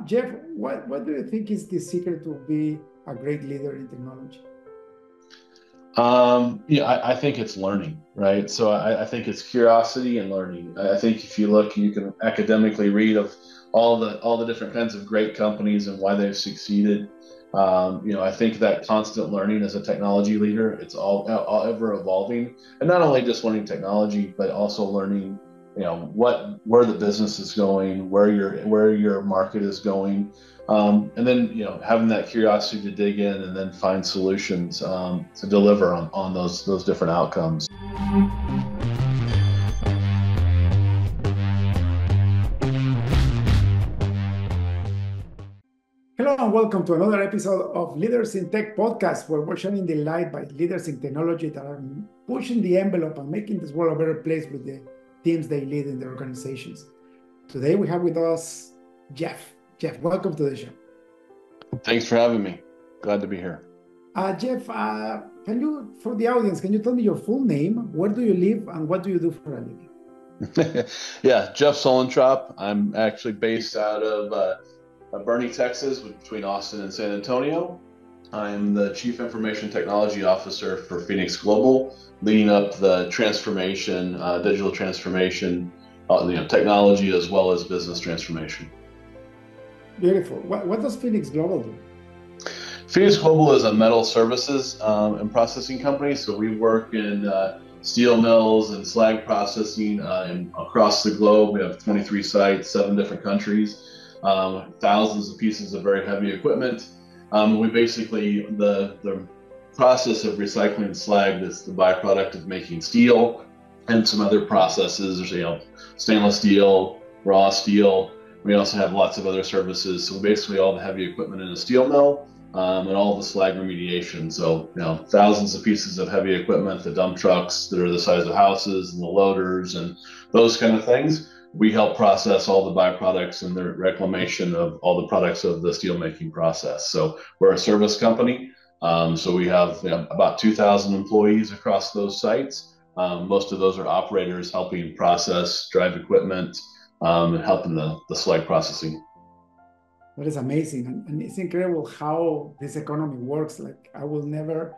Jeff, what do you think is the secret to be a great leader in technology? I think it's learning, right? So I think it's curiosity and learning. I think if you look, you can academically read of all the different kinds of great companies and why they've succeeded. I think that constant learning as a technology leader, it's all ever evolving, and not only just learning technology, but also learning, where the business is going, where your market is going, and then having that curiosity to dig in and then find solutions to deliver on those different outcomes. Hello and welcome to another episode of Leaders in Tech podcast, where we're shining the light by leaders in technology that are pushing the envelope and making this world a better place with the teams they lead in their organizations. Today we have with us Jeff. Jeff, welcome to the show. Thanks for having me. Glad to be here. Jeff, for the audience, can you tell me your full name? Where do you live and what do you do for a living? Yeah, Jeff Suellentrop. I'm actually based out of Boerne, Texas, between Austin and San Antonio. I'm the Chief Information Technology Officer for Phoenix Global, leading up the transformation, digital transformation, technology as well as business transformation. Beautiful. What does Phoenix Global do? Phoenix Global is a metal services and processing company. So we work in steel mills and slag processing across the globe. We have 23 sites, 7 different countries, thousands of pieces of very heavy equipment. We basically, the process of recycling slag, that's the byproduct of making steel and some other processes, stainless steel, raw steel. We also have lots of other services. So basically all the heavy equipment in a steel mill and all the slag remediation. So, thousands of pieces of heavy equipment, the dump trucks that are the size of houses and the loaders and those kind of things. We help process all the byproducts and the reclamation of all the products of the steelmaking process. So we're a service company. So we have about 2,000 employees across those sites. Most of those are operators helping process, drive equipment, and helping the slag processing. That is amazing. And it's incredible how this economy works. Like, I will never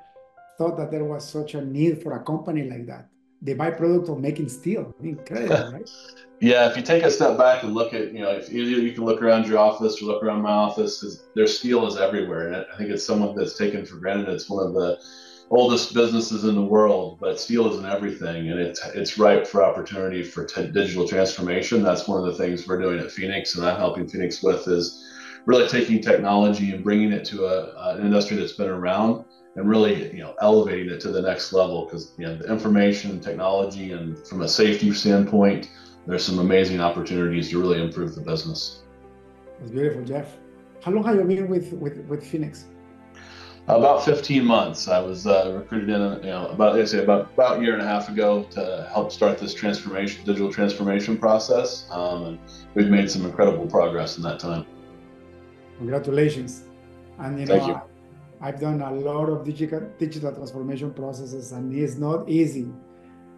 thought that there was such a need for a company like that. The byproduct of making steel. Incredible, right? Yeah, if you take a step back and look at, if you can look around your office or look around my office, there's steel is everywhere. And I think it's something that's taken for granted. It's one of the oldest businesses in the world, but steel is in everything. And it's ripe for opportunity for digital transformation. That's one of the things we're doing at Phoenix, and I'm helping Phoenix with, is really taking technology and bringing it to an industry that's been around and really, elevating it to the next level. Because the information technology, and from a safety standpoint, there's some amazing opportunities to really improve the business. That's beautiful, Jeff. How long have you been with Phoenix? About 15 months. I was recruited in, about a year and a half ago to help start this digital transformation process, and we've made some incredible progress in that time. Congratulations. And Thank you. I've done a lot of digital transformation processes, and it's not easy.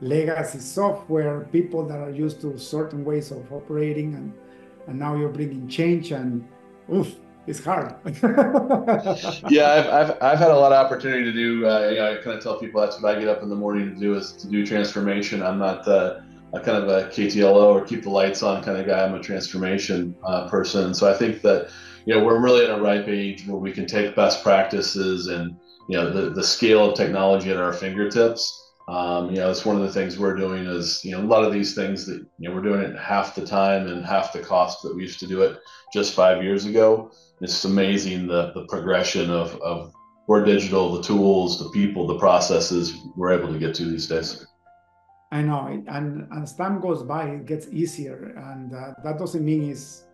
Legacy software, people that are used to certain ways of operating, and now you're bringing change, and it's hard. Yeah, I've had a lot of opportunity to do. I kind of tell people that's what I get up in the morning to do, is to do transformation. I'm not a kind of a KTLO or keep the lights on kind of guy. I'm a transformation person. So I think that we're really at a ripe age where we can take best practices and the scale of technology at our fingertips. It's one of the things we're doing is, a lot of these things that, we're doing it in half the time and half the cost that we used to do it just 5 years ago. It's amazing the progression of where digital, the tools, the people, the processes we're able to get to these days. I know, and as time goes by, it gets easier, and that doesn't mean it's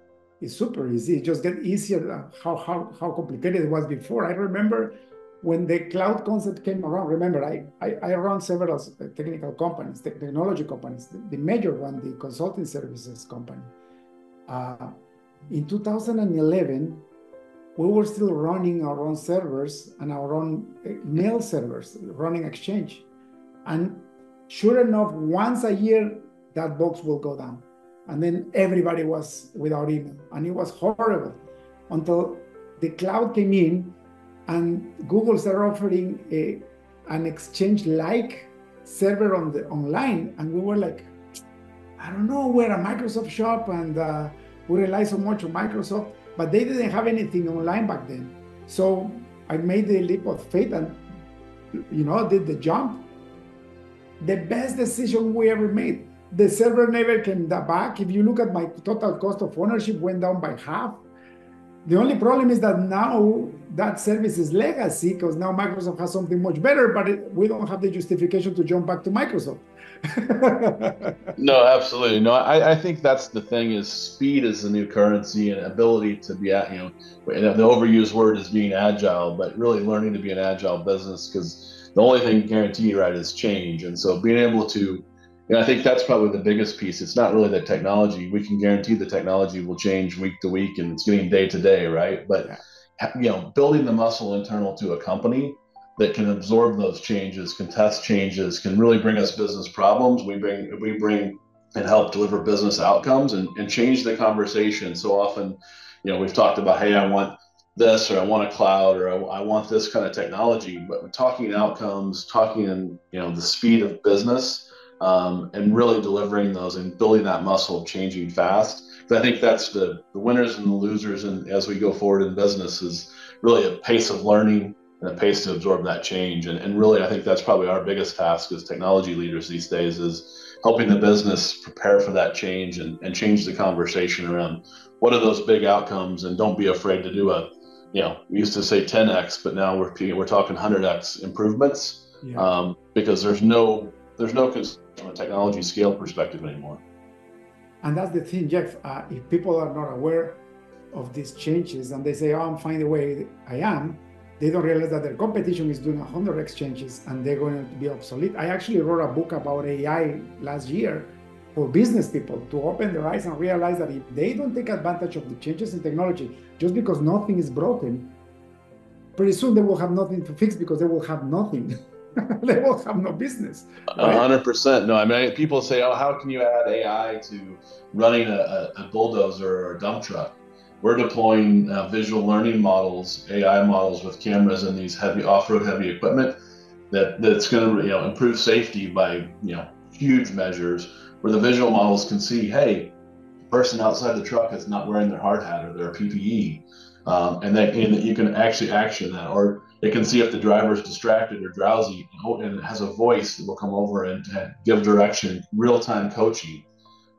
super easy. It just gets easier. How complicated it was before. I remember when the cloud concept came around. Remember, I run several technical companies, technology companies. The major one, the consulting services company. In 2011, we were still running our own servers and our own mail servers, running Exchange. And sure enough, once a year, that box will go down. And then everybody was without email. And it was horrible until the cloud came in and Google started offering an exchange-like server online. And we were like, I don't know, we're a Microsoft shop and we rely so much on Microsoft, but they didn't have anything online back then. So I made the leap of faith and, did the jump. The best decision we ever made. The server never came back. If you look at my total cost of ownership went down by half. The only problem is that now that service is legacy because now Microsoft has something much better, but we don't have the justification to jump back to Microsoft. No, absolutely. No, I think that's the thing is speed is the new currency and ability to be the overused word is being agile, but really learning to be an agile business because the only thing guaranteed, right, is change. And so being able to, I think that's probably the biggest piece. It's not really the technology. We can guarantee the technology will change week to week and it's getting day to day, right? But, building the muscle internal to a company that can absorb those changes, can test changes, can really bring us business problems. We bring and help deliver business outcomes and change the conversation. So often, we've talked about, hey, I want this, or I want a cloud, or I want this kind of technology, but we're talking outcomes, talking in, the speed of business, and really delivering those and building that muscle of changing fast. I think that's the winners and the losers. And as we go forward in business is really a pace of learning and a pace to absorb that change. And really, I think that's probably our biggest task as technology leaders these days is helping the business prepare for that change and change the conversation around what are those big outcomes, and don't be afraid to do we used to say 10x, but now we're talking 100x improvements, because there's no concern from a technology scale perspective anymore. And that's the thing, Jeff. If people are not aware of these changes and they say, oh, I'm fine the way I am, they don't realize that their competition is doing 100x changes and they're going to be obsolete. I actually wrote a book about AI last year for business people to open their eyes and realize that if they don't take advantage of the changes in technology, just because nothing is broken, pretty soon they will have nothing to fix because they will have nothing. They will have no business. Right? 100%. No, I mean, people say, oh, how can you add AI to running a bulldozer or a dump truck? We're deploying visual learning models, AI models with cameras and these heavy off-road heavy equipment that's going to improve safety by huge measures, where the visual models can see, hey, the person outside the truck is not wearing their hard hat or their PPE, and you can actually action that, or it can see if the driver is distracted or drowsy, and it has a voice that will come over and give direction, real-time coaching.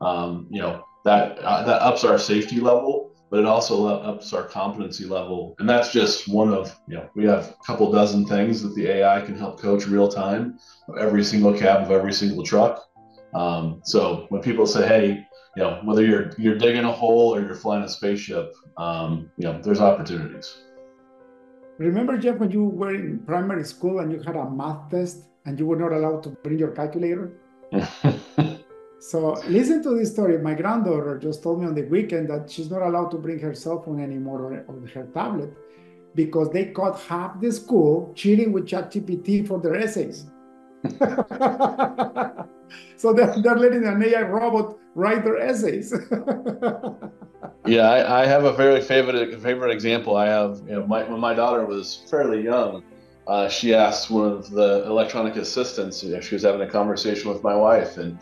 That ups our safety level, but it also ups our competency level. And that's just one of, we have a couple dozen things that the AI can help coach real time of every single cab of every single truck. So when people say, hey, whether you're digging a hole or you're flying a spaceship, there's opportunities. Remember, Jeff, when you were in primary school and you had a math test and you were not allowed to bring your calculator? So listen to this story. My granddaughter just told me on the weekend that she's not allowed to bring her cell phone anymore or her tablet because they caught half the school cheating with ChatGPT for their essays. So they're letting an AI robot write their essays. Yeah, I have a very favorite example. I have, when my daughter was fairly young, she asked one of the electronic assistants. She was having a conversation with my wife, and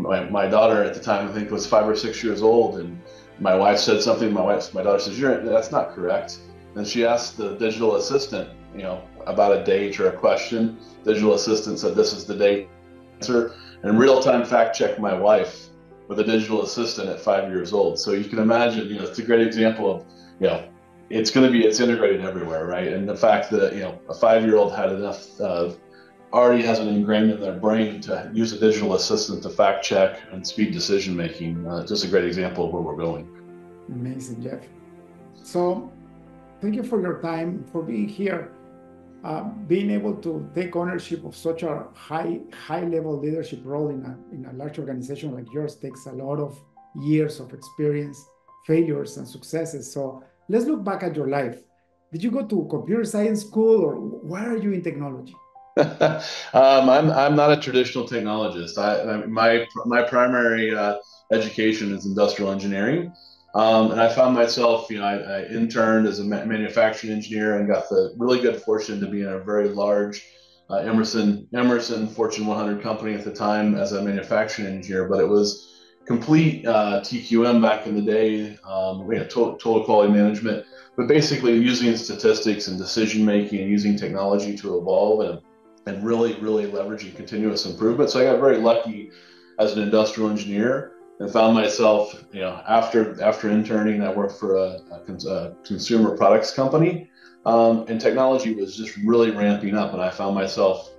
my daughter at the time, I think, was 5 or 6 years old, and my wife said something. My daughter says, "That's not correct." And she asked the digital assistant, about a date or a question. Digital assistant said, "This is the date." Answer, and real-time fact checked my wife with a digital assistant at 5 years old. So you can imagine, it's a great example of, it's integrated everywhere, right? And the fact that, a 5-year-old had enough, already has it ingrained in their brain to use a digital assistant to fact check and speed decision making. Just a great example of where we're going. Amazing, Jeff. So thank you for your time, for being here. Being able to take ownership of such a high level leadership role in a large organization like yours takes a lot of years of experience, failures and successes. So let's look back at your life. Did you go to computer science school, or why are you in technology? I'm not a traditional technologist. My primary education is industrial engineering, and I found myself, I interned as a manufacturing engineer and got the really good fortune to be in a very large Emerson Fortune 100 company at the time as a manufacturing engineer. But it was complete TQM back in the day, total quality management, but basically using statistics and decision making and using technology to evolve and really, really leveraging continuous improvement. So I got very lucky as an industrial engineer and found myself, after interning, I worked for a consumer products company, and technology was just really ramping up. And I found myself,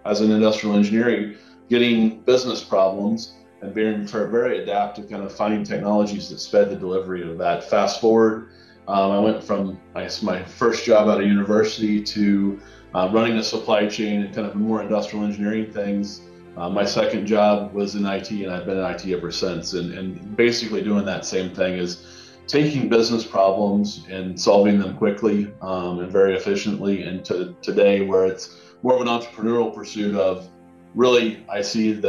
as an industrial engineer, getting business problems and being very adaptive, kind of finding technologies that sped the delivery of that. Fast forward, I went from, I guess, my first job out of university to running a supply chain and kind of more industrial engineering things. My second job was in IT, and I've been in IT ever since. And basically doing that same thing is taking business problems and solving them quickly and very efficiently. And to today, where it's more of an entrepreneurial pursuit of really, I see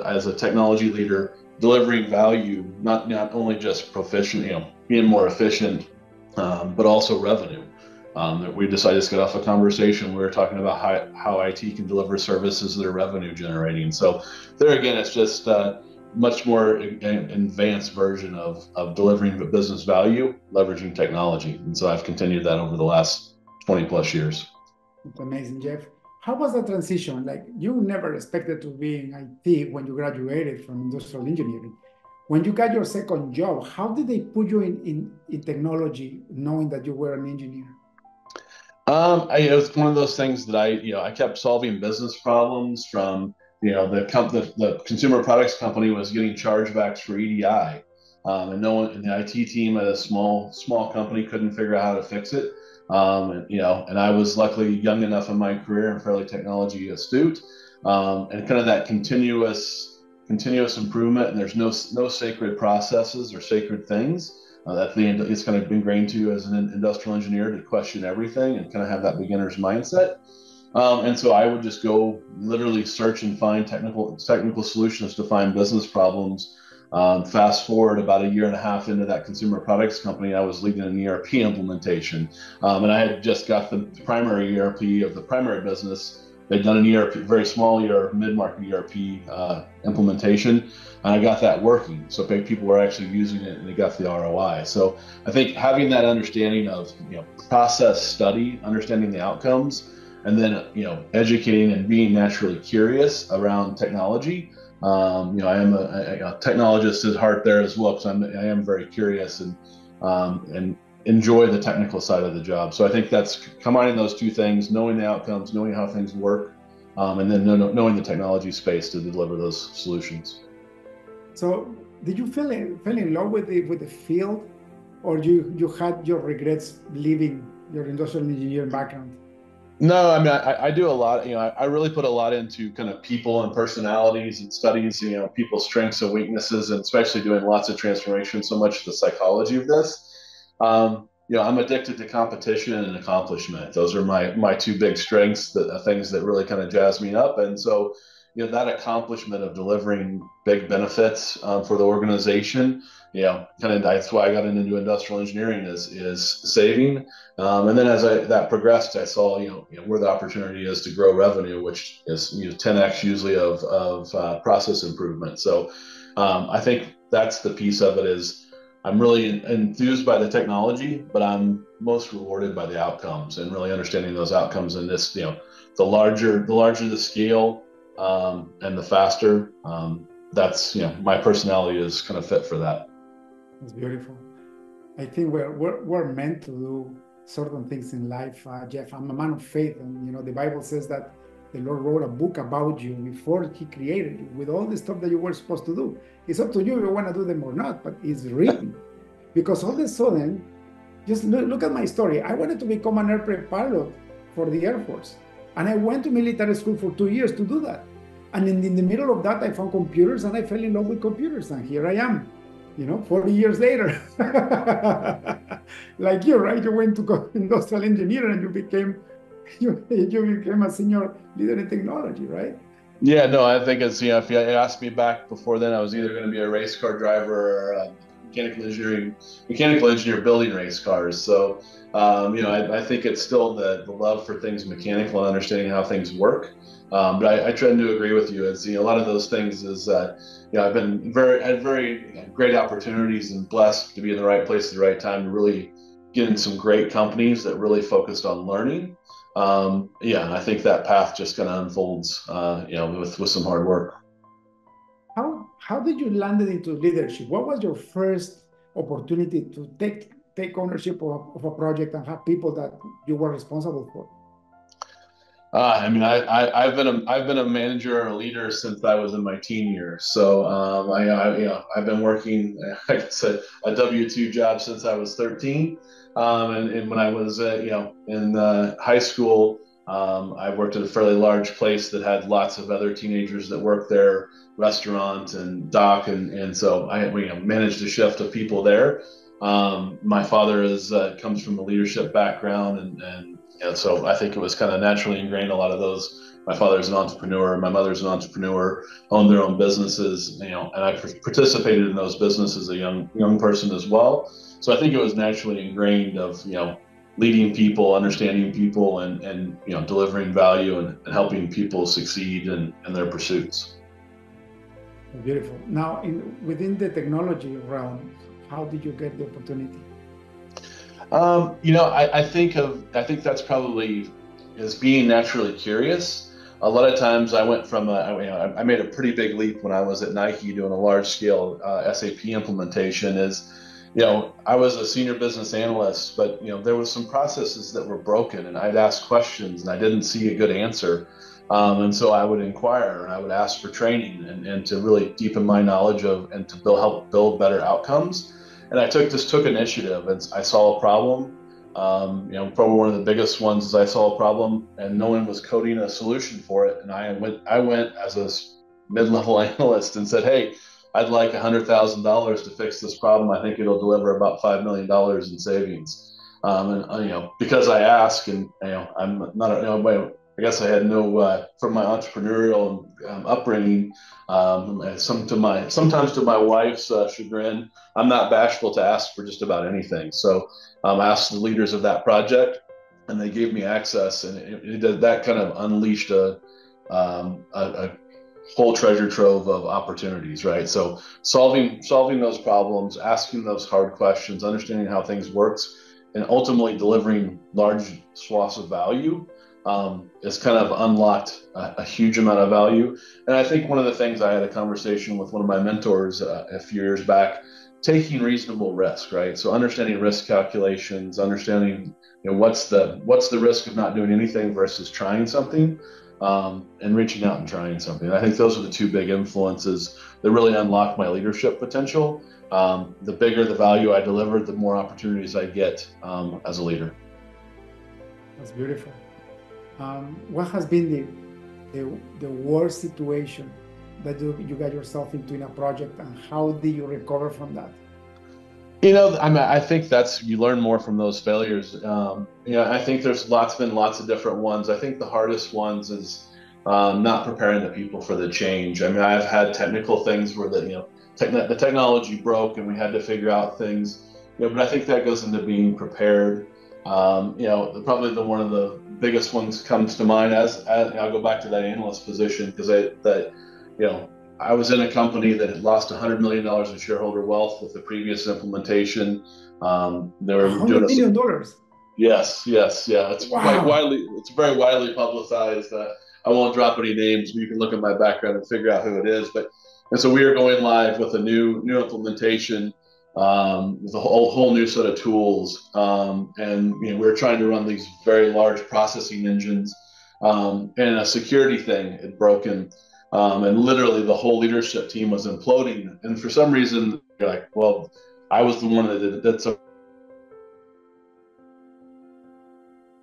as a technology leader, delivering value, not only just proficient, being more efficient, but also revenue. We decided to get off a conversation. We were talking about how IT can deliver services that are revenue generating. So there again, it's just much more an advanced version of delivering the business value, leveraging technology. And so I've continued that over the last 20 plus years. It's amazing, Jeff. How was the transition? Like, you never expected to be in IT when you graduated from industrial engineering. When you got your second job, how did they put you in technology, knowing that you were an engineer? It was one of those things that I kept solving business problems from, the consumer products company was getting chargebacks for EDI, and no one in the IT team at a small company couldn't figure out how to fix it. And I was luckily young enough in my career and fairly technology astute, and kind of that continuous improvement. And there's no sacred processes or sacred things. It's kind of ingrained to you as an industrial engineer to question everything and kind of have that beginner's mindset. And so I would just go literally search and find technical solutions to find business problems. Fast forward about a year and a half into that consumer products company, I was leading an ERP implementation, and I had just got the primary ERP of the primary business. They'd done an ERP, very small mid-market ERP implementation, and I got that working. So people were actually using it, and they got the ROI. So I think having that understanding of process study, understanding the outcomes, and then educating and being naturally curious around technology. I am a technologist at heart there as well, because I am very curious and enjoy the technical side of the job. So I think that's combining those two things, knowing the outcomes, knowing how things work, and then knowing the technology space to deliver those solutions. So did you fell in love with the field, or you had your regrets leaving your industrial engineering background? No, I mean, I do a lot, I really put a lot into kind of people and personalities and studies, people's strengths and weaknesses, and especially doing lots of transformation, so much the psychology of this. I'm addicted to competition and accomplishment. Those are my two big strengths, things that really kind of jazz me up. And so, that accomplishment of delivering big benefits for the organization, that's why I got into industrial engineering is saving. And then as that progressed, I saw, where the opportunity is to grow revenue, which is 10x usually of process improvement. So I think that's the piece of it is I'm really enthused by the technology, but I'm most rewarded by the outcomes and really understanding those outcomes. And this, the larger the scale and the faster, that's, my personality is kind of fit for that. That's beautiful. I think we're meant to do certain things in life, Jeff. I'm a man of faith, and the Bible says that the Lord wrote a book about you before He created you, with all the stuff that you were supposed to do. It's up to you if you want to do them or not, but it's written. Because all of a sudden, just look at my story. I wanted to become an airplane pilot for the Air Force, and I went to military school for 2 years to do that. And in the middle of that, I found computers, and I fell in love with computers, and here I am. 40 years later, like you, right? You went to go industrial engineer and you became you became a senior leader in technology, right? Yeah, no, I think it's, if you asked me back before then, I was either going to be a race car driver or a mechanical engineer building race cars. So, I think it's still the love for things mechanical and understanding how things work. But I tend to agree with you. It's, a lot of those things is, I've had very great opportunities and blessed to be in the right place at the right time to really get in some great companies that really focused on learning. And I think that path just kind of unfolds, with some hard work. How did you land into leadership? What was your first opportunity to take ownership of a project and have people that you were responsible for? I've been a manager or a leader since I was in my teen years. So I've been working, like I said, a W-2 job since I was 13. And when I was in high school, I worked at a fairly large place that had lots of other teenagers that worked there, restaurant and dock, and so I managed a shift of people there. My father comes from a leadership background, and so I think it was kind of naturally ingrained. A lot of those. My father's an entrepreneur. My mother's an entrepreneur. Owned their own businesses. And I participated in those businesses as a young person as well. So I think it was naturally ingrained of leading people, understanding people, and delivering value and helping people succeed in their pursuits. Beautiful. Now, within the technology realm, how did you get the opportunity? I think that's probably as being naturally curious. A lot of times I went from I made a pretty big leap when I was at Nike doing a large scale SAP implementation. I was a senior business analyst, but there was some processes that were broken, and I'd ask questions and I didn't see a good answer. And so I would inquire and I would ask for training and to really deepen my knowledge of and to help build better outcomes. And I took initiative and I saw a problem. Probably one of the biggest ones is I saw a problem and no one was coding a solution for it. And I went as a mid-level analyst and said, "Hey, I'd like $100,000 to fix this problem. I think it'll deliver about $5 million in savings." Because I ask, and I'm not, I guess I had no from my entrepreneurial upbringing. Sometimes to my wife's chagrin, I'm not bashful to ask for just about anything. So I asked the leaders of that project, and they gave me access, and that kind of unleashed a whole treasure trove of opportunities, right? So solving those problems, asking those hard questions, understanding how things works, and ultimately delivering large swaths of value has kind of unlocked a huge amount of value. And I think one of the things, I had a conversation with one of my mentors a few years back, taking reasonable risk, right? So understanding risk calculations, understanding what's the risk of not doing anything versus trying something, and reaching out and trying something. And I think those are the two big influences that really unlock my leadership potential. The bigger the value I deliver, the more opportunities I get as a leader. That's beautiful. What has been the worst situation that you got yourself into in a project, and how did you recover from that? I think you learn more from those failures. I think there's been lots of different ones. I think the hardest ones is not preparing the people for the change. I mean, I've had technical things where the technology broke and we had to figure out things. But I think that goes into being prepared. Probably one of the biggest ones comes to mind as I'll go back to that analyst position, because I was in a company that had lost $100 million in shareholder wealth with the previous implementation. They were $100 million. Yes, yeah. Wow. It's very widely publicized. I won't drop any names, but you can look at my background and figure out who it is. And so we are going live with a new implementation, with a whole new set of tools. And we're trying to run these very large processing engines, and a security thing had broken. And literally the whole leadership team was imploding. And for some reason, you're like, well, I was the one that did it. So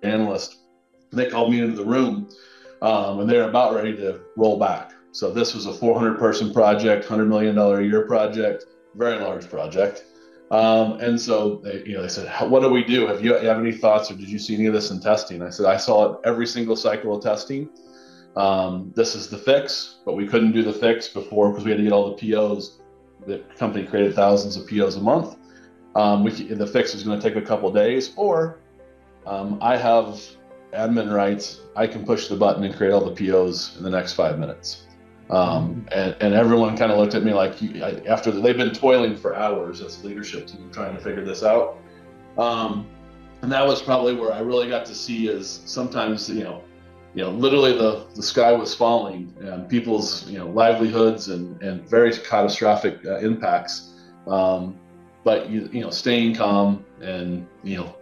analyst, they called me into the room, and they're about ready to roll back. So this was a 400-person project, $100 million a year project, very large project. And so they said, "What do we do? Have you have any thoughts, or did you see any of this in testing?" I said, "I saw it every single cycle of testing. This is the fix, but we couldn't do the fix before because we had to get all the POs. The company created thousands of POs a month. The fix is going to take a couple of days, or I have admin rights. I can push the button and create all the POs in the next 5 minutes." And everyone kind of looked at me like, after they've been toiling for hours as a leadership team trying to figure this out. And that was probably where I really got to see is sometimes, literally the sky was falling and people's, livelihoods and very catastrophic impacts. But staying calm and,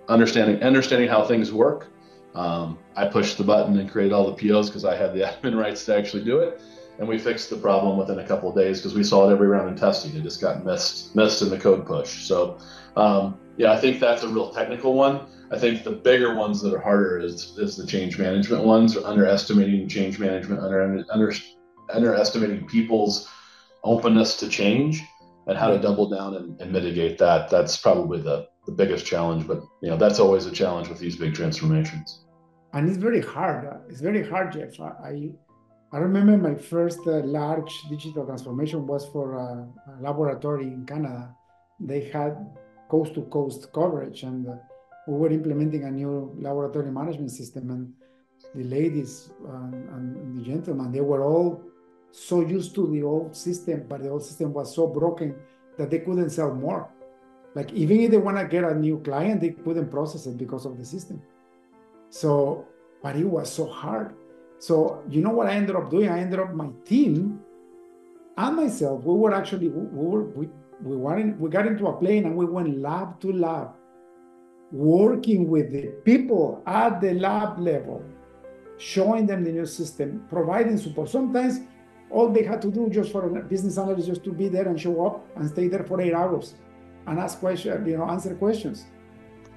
understanding how things work. I pushed the button and created all the POs because I had the admin rights to actually do it. And we fixed the problem within a couple of days because we saw it every round in testing. It just got missed in the code push. So, I think that's a real technical one. I think the bigger ones that are harder is the change management ones, or underestimating change management, underestimating people's openness to change and how to double down and mitigate that. That's probably the biggest challenge. But that's always a challenge with these big transformations. And it's very hard. It's very hard, Jeff. I remember my first large digital transformation was for a laboratory in Canada. They had coast-to-coast coverage, and we were implementing a new laboratory management system. And the ladies and the gentlemen, they were all so used to the old system, but the old system was so broken that they couldn't sell more. Like even if they want to get a new client, they couldn't process it because of the system. So, but it was so hard. So you know what I ended up doing? I ended up, my team and myself, we were actually, we got into a plane and we went lab to lab, working with the people at the lab level, showing them the new system, providing support. Sometimes all they had to do just for a business analyst just to be there and show up and stay there for 8 hours and ask questions, answer questions.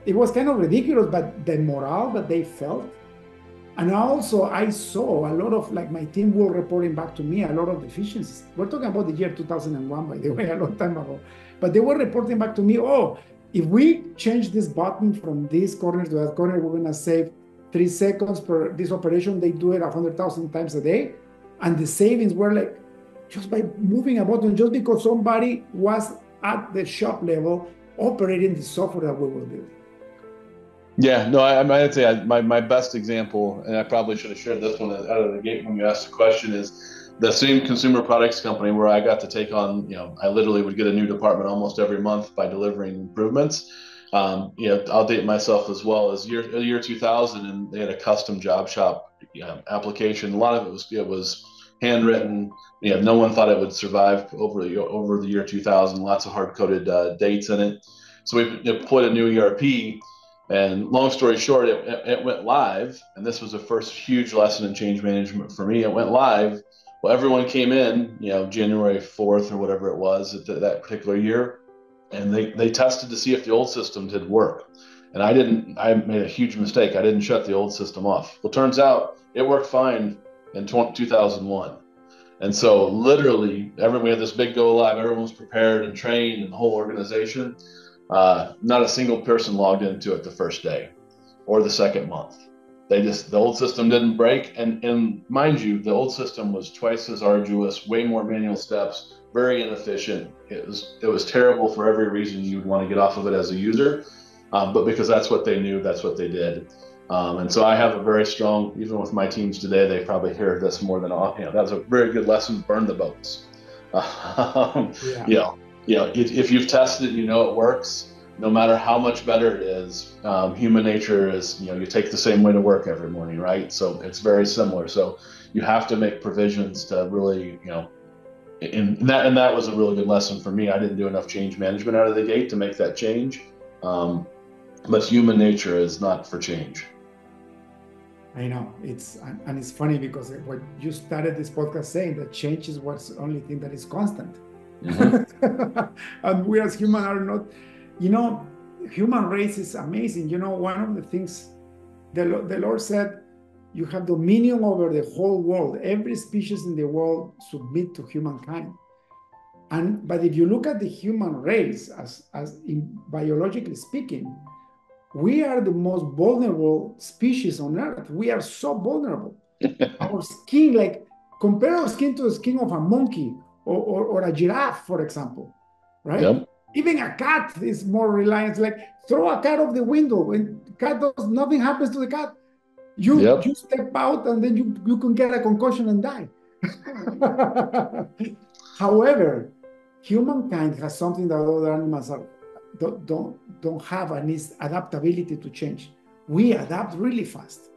It was kind of ridiculous, but the morale that they felt. And also I saw a lot of, like, my team were reporting back to me a lot of deficiencies. We're talking about the year 2001, by the way, a long time ago. But they were reporting back to me, oh, if we change this button from this corner to that corner, we're going to save 3 seconds per this operation. They do it 100,000 times a day. And the savings were like, just by moving a button, just because somebody was at the shop level operating the software that we were building. Yeah, no, I'd say my best example, and I probably should have shared this one out of the gate when you asked the question, is the same consumer products company where I got to take on, I literally would get a new department almost every month by delivering improvements. I'll date myself as well, as year 2000, and they had a custom job shop application. A lot of it was handwritten. No one thought it would survive over the year 2000. Lots of hard-coded dates in it. So we deployed a new ERP. And long story short, it went live, and this was the first huge lesson in change management for me. It went live. Well, everyone came in, January 4th or whatever it was that particular year, and they tested to see if the old system did work. And I made a huge mistake. I didn't shut the old system off. Well, turns out it worked fine in 2001. And so literally, we had this big go live. Everyone was prepared and trained, and the whole organization. Not a single person logged into it the first day or the second month. The old system didn't break. And mind you, the old system was twice as arduous, way more manual steps, very inefficient. It was terrible for every reason you would want to get off of it as a user. But because that's what they knew, that's what they did. And so I have a very strong, even with my teams today, they probably hear this more than all. That's a very good lesson. Burn the boats. If you've tested it, it works. No matter how much better it is, human nature is, you take the same way to work every morning, right? So it's very similar. So you have to make provisions to really, and that was a really good lesson for me. I didn't do enough change management out of the gate to make that change. But human nature is not for change. I know, it's funny because what you started this podcast saying, that change is what's the only thing that is constant. Mm-hmm. And we as humans are not, human race is amazing. One of the things the Lord said, you have dominion over the whole world. Every species in the world submit to humankind. But if you look at the human race, as in biologically speaking, we are the most vulnerable species on Earth. We are so vulnerable. Our skin, like compare our skin to the skin of a monkey or a giraffe, for example, right? Yep. Even a cat is more reliant. Like throw a cat off the window, and cat does nothing happens to the cat. You step out, and then you can get a concussion and die. However, humankind has something that other animals don't have, and is adaptability to change. We adapt really fast,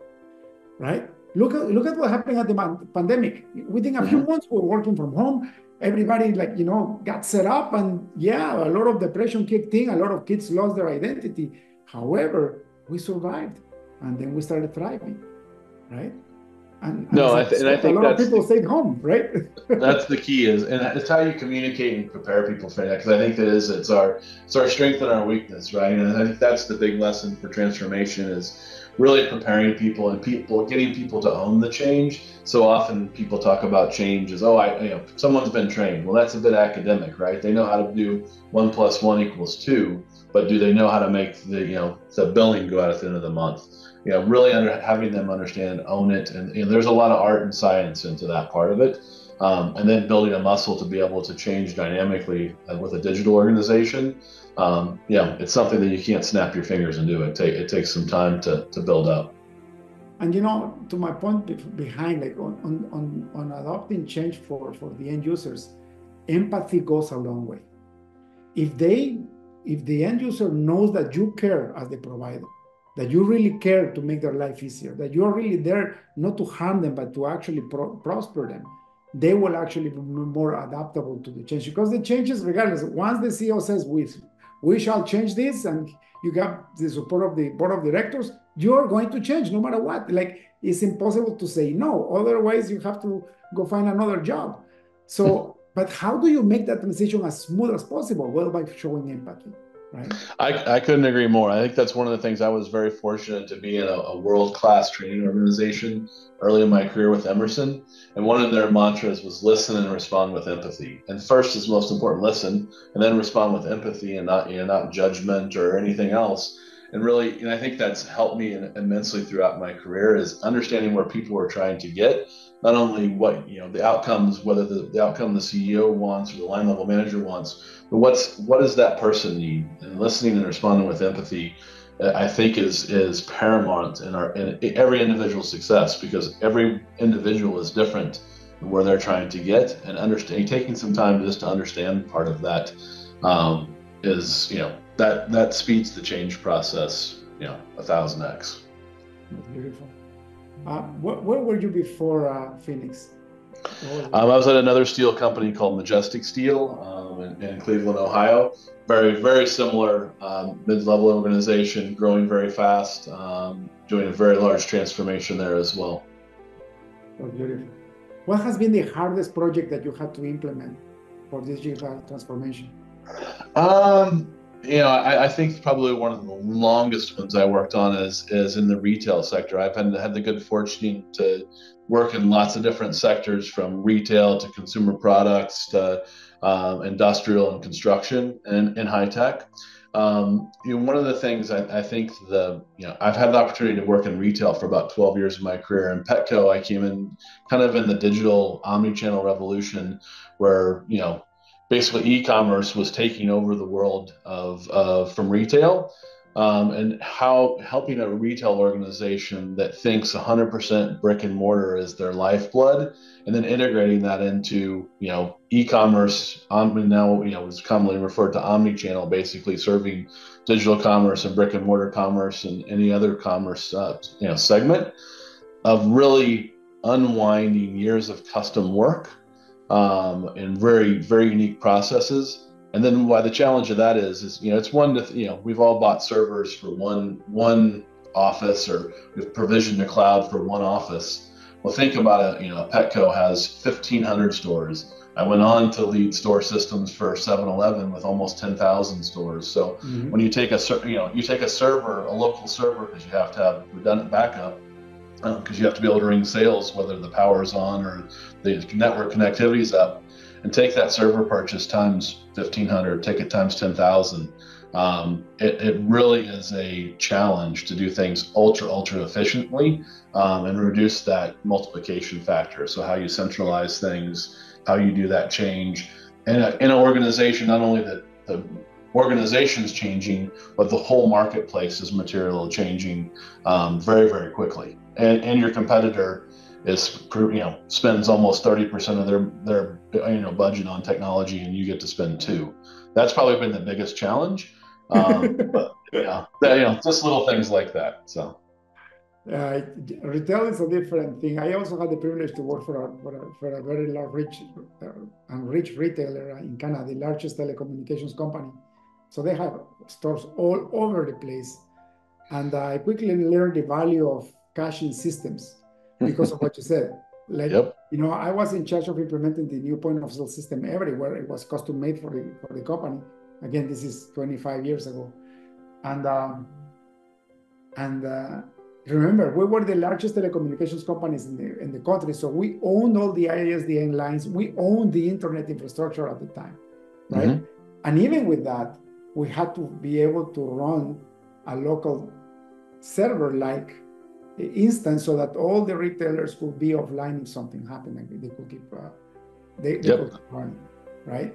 right? Look at what happened at the pandemic. Within a few months, we were working from home. Everybody, got set up, and a lot of depression kicked in. A lot of kids lost their identity. However, we survived, and then we started thriving, right? And I think a lot of people stayed home, right? That's the key, and it's how you communicate and prepare people for that. Because I think it's our strength and our weakness, right? And I think that's the big lesson for transformation is really preparing people and getting people to own the change. So often people talk about change as, someone's been trained. Well, that's a bit academic, right? They know how to do 1 + 1 = 2, but do they know how to make the billing go out at the end of the month? Really having them understand, own it, and there's a lot of art and science into that part of it, and then building a muscle to be able to change dynamically with a digital organization. It's something that you can't snap your fingers and do. It takes some time to build up. And to my point behind, like on adopting change for the end users, empathy goes a long way. If the end user knows that you care as the provider, that you really care to make their life easier, that you are really there not to harm them, but to actually prosper them, they will actually be more adaptable to the change. Because the changes, regardless, once the CEO says, we shall change this, and you got the support of the board of directors, you're going to change no matter what. Like, it's impossible to say no. Otherwise, you have to go find another job. So, but how do you make that transition as smooth as possible? Well, by showing empathy. Right. I couldn't agree more. I think that's one of the things. I was very fortunate to be in a world-class training organization early in my career with Emerson. And one of their mantras was listen and respond with empathy. And first is most important, listen, and then respond with empathy and not judgment or anything else. And really, I think that's helped me immensely throughout my career is understanding where people are trying to get, not only what, the outcomes, whether the outcome the CEO wants or the line level manager wants, but what does that person need? And listening and responding with empathy, I think is paramount in every individual's success, because every individual is different in where they're trying to get, and understanding, taking some time just to understand part of that is, that speeds the change process, 1,000x. Beautiful. Where were you before Phoenix? I was at another steel company called Majestic Steel in Cleveland, Ohio. Very, very similar mid-level organization, growing very fast, doing a very large transformation there as well. Oh, beautiful. What has been the hardest project that you had to implement for this digital transformation? I think probably one of the longest ones I worked on is in the retail sector. I've had the good fortune to work in lots of different sectors, from retail to consumer products to industrial and construction and high tech. One of the things I think I've had the opportunity to work in retail for about 12 years of my career. In Petco, I came in kind of in the digital omni-channel revolution, where basically e-commerce was taking over the world from retail, and how helping a retail organization that thinks 100% brick and mortar is their lifeblood, and then integrating that into e-commerce, now is commonly referred to omni-channel, basically serving digital commerce and brick and mortar commerce and any other commerce segment, of really unwinding years of custom work and very, very unique processes. And then why the challenge of that is it's we've all bought servers for one office, or we've provisioned a cloud for one office. Well, think about it. Petco has 1,500 stores. I went on to lead store systems for 7-Eleven with almost 10,000 stores. So when you take a server, a local server, because you have to have redundant backup, because you have to be able to ring sales whether the power is on or the network connectivity is up. and take that server purchase times 1,500, take it times 10,000. It really is a challenge to do things ultra efficiently and reduce that multiplication factor. So how you centralize things, how you do that change. And in an organization, not only the organization's changing, but the whole marketplace is materially changing very quickly. And your competitor is, spends almost 30% of their budget on technology, and you get to spend 2%. That's probably been the biggest challenge. But just little things like that. So. Retail is a different thing. I also had the privilege to work for a very large, rich retailer in Canada, the largest telecommunications company. So they have stores all over the place. And I quickly learned the value of caching systems because of what you said. Like, I was in charge of implementing the new point of sale system everywhere. It was custom made for the company. Again, this is 25 years ago. And remember, we were the largest telecommunications companies in the country. So we owned all the ISDN lines. We owned the internet infrastructure at the time, right? And even with that, we had to be able to run a local server-like instance so that all the retailers could be offline if something happened. Like they could keep they could keep running, right?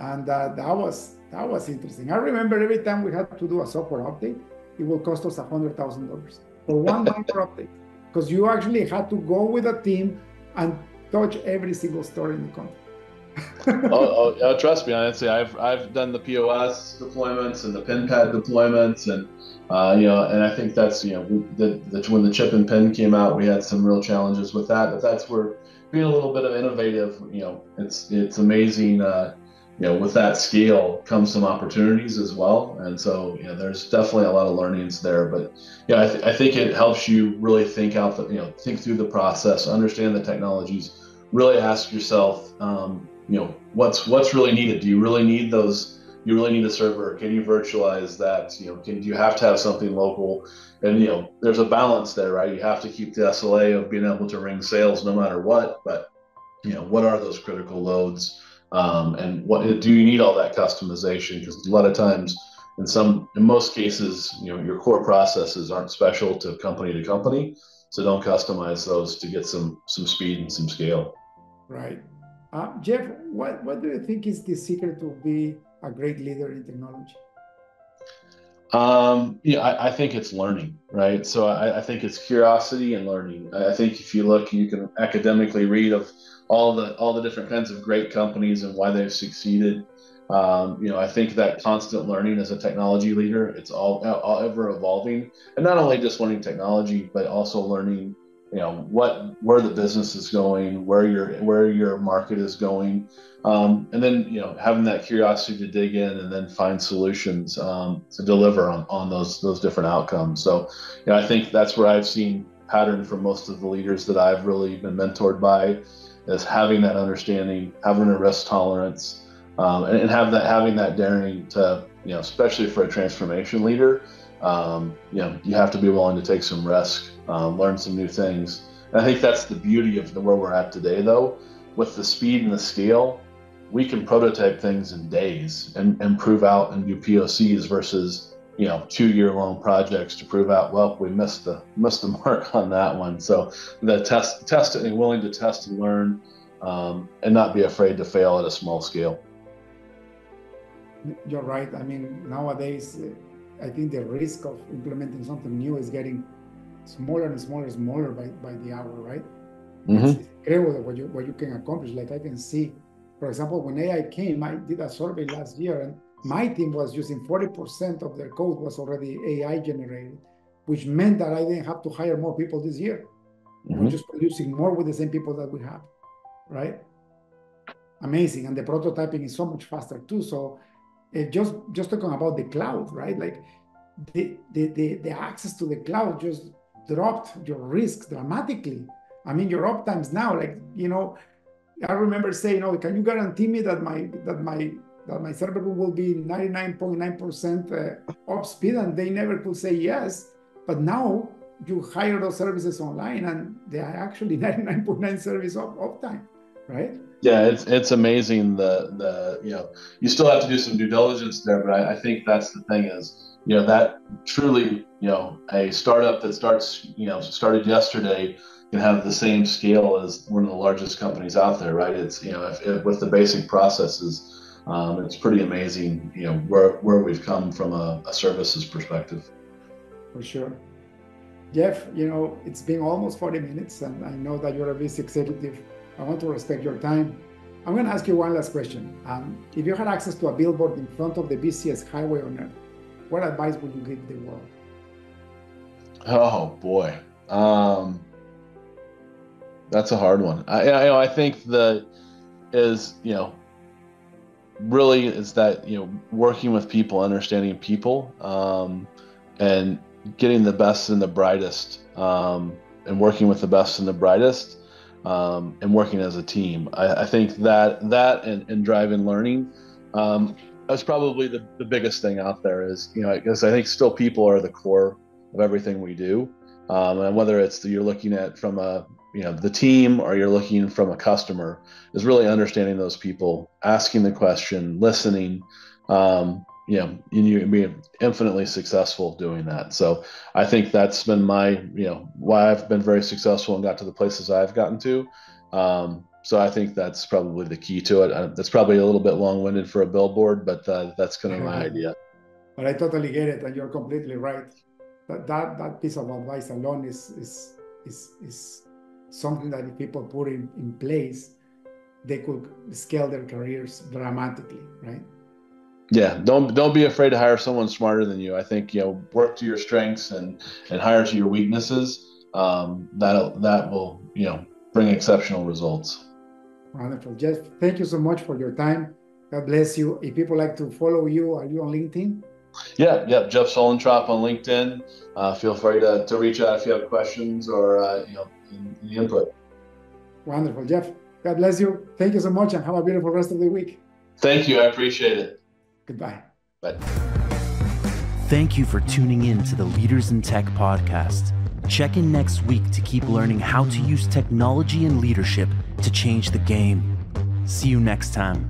And that was interesting. I remember every time we had to do a software update, it would cost us $100,000 for one minor update, because you actually had to go with a team and touch every single store in the country. Trust me, honestly, I've done the POS deployments and the pin pad deployments, and and I think that's when the chip and pin came out, we had some real challenges with that. But that's where being a little bit of innovative, it's amazing. With that scale comes some opportunities as well, and so there's definitely a lot of learnings there. But I think it helps you really think out think through the process, understand the technologies, really ask yourself. What's really needed? Do you really need those? You really need a server? Can you virtualize that? Do you have to have something local? And there's a balance there, right? You have to keep the SLA of being able to ring sales no matter what. But what are those critical loads? And what do you need all that customization? Because a lot of times, in most cases, your core processes aren't special to company, so don't customize those to get some speed and some scale. Right. Jeff, what do you think is the secret to be a great leader in technology? I think it's learning, right? So I think it's curiosity and learning. I think if you look, you can academically read of all the different kinds of great companies and why they've succeeded. I think that constant learning as a technology leader, it's all ever evolving, and not only just learning technology, but also learning where the business is going, where your market is going, and then having that curiosity to dig in and then find solutions to deliver on those different outcomes. So I think that's where I've seen pattern for most of the leaders that I've really been mentored by, is having that understanding, having a risk tolerance, and having that daring to especially for a transformation leader. You have to be willing to take some risk, learn some new things. And I think that's the beauty of where we're at today, though. With the speed and the scale, we can prototype things in days and prove out and do POCs versus 2-year-long projects to prove out, well, we missed the mark on that one. So the test and willing to test and learn, and not be afraid to fail at a small scale. You're right. I mean, nowadays, I think the risk of implementing something new is getting smaller and smaller by the hour, right? It's incredible what you can accomplish. Like I can see, for example, when AI came, I did a survey last year, and my team was using 40% of their code was already AI generated, which meant that I didn't have to hire more people this year. We're just producing more with the same people that we have, right? Amazing. And the prototyping is so much faster too. So just talking about the cloud, right? Like the access to the cloud just dropped your risks dramatically. I mean, your uptimes now, like, I remember saying, can you guarantee me that my server will be 99.9% up speed? And they never could say yes. But now you hire those services online and they are actually 99.9 service uptime, right? Yeah, it's amazing. The you still have to do some due diligence there, but I think that's the thing is that truly a startup that started yesterday can have the same scale as one of the largest companies out there, right? It's if with the basic processes, it's pretty amazing where we've come from a services perspective. For sure. Jeff, it's been almost 40 minutes, and I know that you're a busy executive. I want to respect your time. I'm going to ask you one last question. If you had access to a billboard in front of the busiest highway on earth, what advice would you give the world? Oh boy, that's a hard one. I think that is really is that working with people, understanding people, and getting the best and the brightest, and working with the best and the brightest, and working as a team. I think that and drive and learning, that's probably the biggest thing out there is, because I think still people are the core of everything we do. And whether it's you're looking at from the team or you're looking from a customer, is really understanding those people, asking the question, listening, and you be infinitely successful doing that. So I think that's been my, why I've been very successful and got to the places I've gotten to. So I think that's probably the key to it. That's probably a little bit long-winded for a billboard, but that's kind of my idea. But I totally get it, and you're completely right. That piece of advice alone is something that if people put in place, they could scale their careers dramatically, right? Yeah, don't be afraid to hire someone smarter than you. I think work to your strengths and hire to your weaknesses. That will bring exceptional results. Wonderful, Jeff. Thank you so much for your time. God bless you. If people like to follow you, are you on LinkedIn? Yeah, Jeff Suellentrop on LinkedIn. Feel free to reach out if you have questions or any input. Wonderful, Jeff. God bless you. Thank you so much, and have a beautiful rest of the week. Thank you. I appreciate it. Goodbye. Bye. Thank you for tuning in to the Leaders in Tech podcast. Check in next week to keep learning how to use technology and leadership to change the game. See you next time.